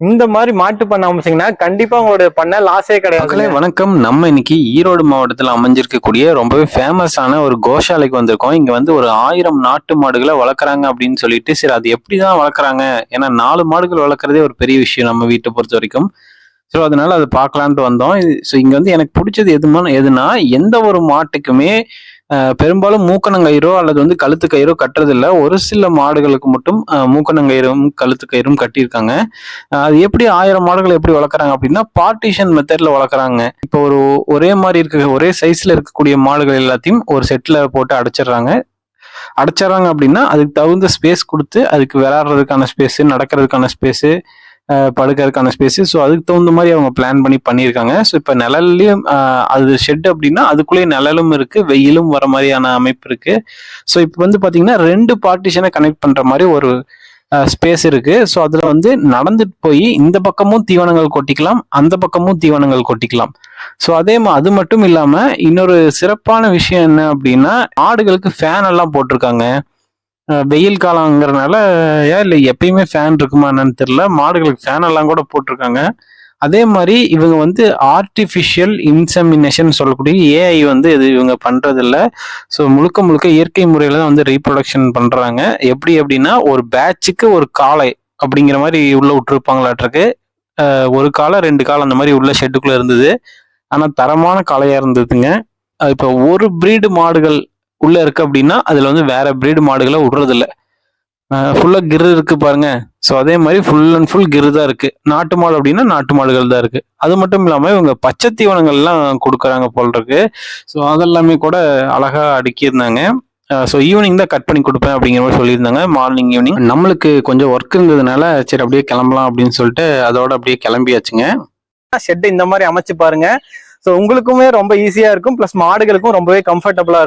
இந்த மாதிரி மாட்டு பண்ண அமைச்சீங்கன்னா கண்டிப்பா உங்களுடைய பண்ண லாஸே கிடையாது. வணக்கம். நம்ம இன்னைக்கு ஈரோடு மாவட்டத்தில் அமைஞ்சிருக்கக்கூடிய ரொம்பவே ஃபேமஸான ஒரு கோஷாலைக்கு வந்திருக்கோம். இங்க வந்து ஒரு 1000 நாட்டு மாடுகளை வளர்க்குறாங்க அப்படின்னு சொல்லிட்டு, சரி அது எப்படிதான் வளர்க்குறாங்க, ஏன்னா 4 மாடுகள் வளர்க்குறதே ஒரு பெரிய விஷயம் நம்ம வீட்டை பொறுத்த வரைக்கும். ஸோ அதனால அதை பார்க்கலான்ட்டு வந்தோம். ஸோ இங்க வந்து எனக்கு பிடிச்சது எதுனா எந்த ஒரு மாட்டுக்குமே பெரும்பாலும் மூக்கணங்கயிறோ அல்லது வந்து கழுத்து கயிறோ கட்டுறதில்ல. ஒரு சில மாடுகளுக்கு மட்டும் மூக்கணங்கயிறும் கழுத்து கயிறும் கட்டியிருக்காங்க. அது எப்படி 1000 மாடுகளை எப்படி வளர்க்குறாங்க அப்படின்னா, பார்ட்டிஷன் மெத்தட்ல வளர்க்குறாங்க. இப்போ ஒரே மாதிரி ஒரே சைஸ்ல இருக்கக்கூடிய மாடுகள் எல்லாத்தையும் ஒரு செட்ல போட்டு அடைச்சிடுறாங்க அப்படின்னா அதுக்கு தகுந்த ஸ்பேஸ் கொடுத்து அதுக்கு விளையாடுறதுக்கான ஸ்பேஸ், நடக்கிறதுக்கான ஸ்பேஸ், படுக்கிறதுக்கான ஸ்பேஸ். ஸோ அதுக்கு தகுந்த மாதிரி அவங்க பிளான் பண்ணியிருக்காங்க. ஸோ இப்போ நிழல்லையும் அது ஷெட் அப்படின்னா அதுக்குள்ளேயே நிழலும் இருக்கு, வெயிலும் வர மாதிரியான அமைப்பு இருக்கு. ஸோ இப்போ வந்து பார்த்தீங்கன்னா 2 பார்ட்டிஷனை கனெக்ட் பண்ற மாதிரி ஒரு ஸ்பேஸ் இருக்கு. ஸோ அதுல வந்து நடந்துட்டு போய் இந்த பக்கமும் தீவனங்கள் கொட்டிக்கலாம், அந்த பக்கமும் தீவனங்கள் கொட்டிக்கலாம். ஸோ அது மட்டும் இல்லாம இன்னொரு சிறப்பான விஷயம் என்ன அப்படின்னா, ஆடுகளுக்கு ஃபேன் எல்லாம் போட்டிருக்காங்க. வெயில் காலங்கிறதுனால இல்லை எப்பயுமே ஃபேன் இருக்குமா என்னன்னு தெரியல, மாடுகளுக்கு ஃபேன் எல்லாம் கூட போட்டிருக்காங்க. அதே மாதிரி இவங்க வந்து ஆர்டிஃபிஷியல் இன்செமினேஷன் சொல்லக்கூடிய ஏஐ வந்து இது இவங்க பண்றது இல்லை. ஸோ முழுக்க இயற்கை முறையில தான் வந்து ரீப்ரொடக்ஷன் பண்றாங்க. எப்படி அப்படின்னா, ஒரு பேட்சுக்கு ஒரு காளை அப்படிங்கிற மாதிரி உள்ள விட்டுருப்பாங்களாட்டிருக்கு. ஒரு காளை 2 காளை அந்த மாதிரி உள்ள ஷெட்டுக்குள்ள இருந்தது. ஆனா தரமான காளையா இருந்ததுங்க. இப்போ ஒரு பிரீடு மாடுகள் உள்ள இருக்கு அப்படின்னா அதுல வந்து வேற பிரீடு மாடுகளை விடுறது இல்லை. ஃபுல்லா கிரு இருக்கு பாருங்க. ஸோ அதே மாதிரி ஃபுல் அண்ட் ஃபுல் கிரு தான் இருக்கு. நாட்டு மாடு அப்படின்னா நாட்டு மாடுகள் தான் இருக்கு. அது மட்டும் இல்லாம இவங்க பச்சை தீவனங்கள்லாம் கொடுக்குறாங்க போல் இருக்கு. ஸோ அதெல்லாமே கூட அழகா அடுக்கியிருந்தாங்க. ஸோ ஈவினிங் தான் கட் பண்ணி கொடுப்பேன் அப்படிங்கிற மாதிரி சொல்லியிருந்தாங்க. மார்னிங் ஈவினிங் நம்மளுக்கு கொஞ்சம் ஒர்க் இருந்ததுனால சரி அப்படியே கிளம்பலாம் அப்படின்னு சொல்லிட்டு அதோட அப்படியே கிளம்பியாச்சுங்க. ஷெட் இந்த மாதிரி அமைச்சு பாருங்க. ஸோ உங்களுக்குமே ரொம்ப ஈஸியா இருக்கும், பிளஸ் மாடுகளுக்கும் ரொம்பவே கம்ஃபர்டபுளா இருக்கும்.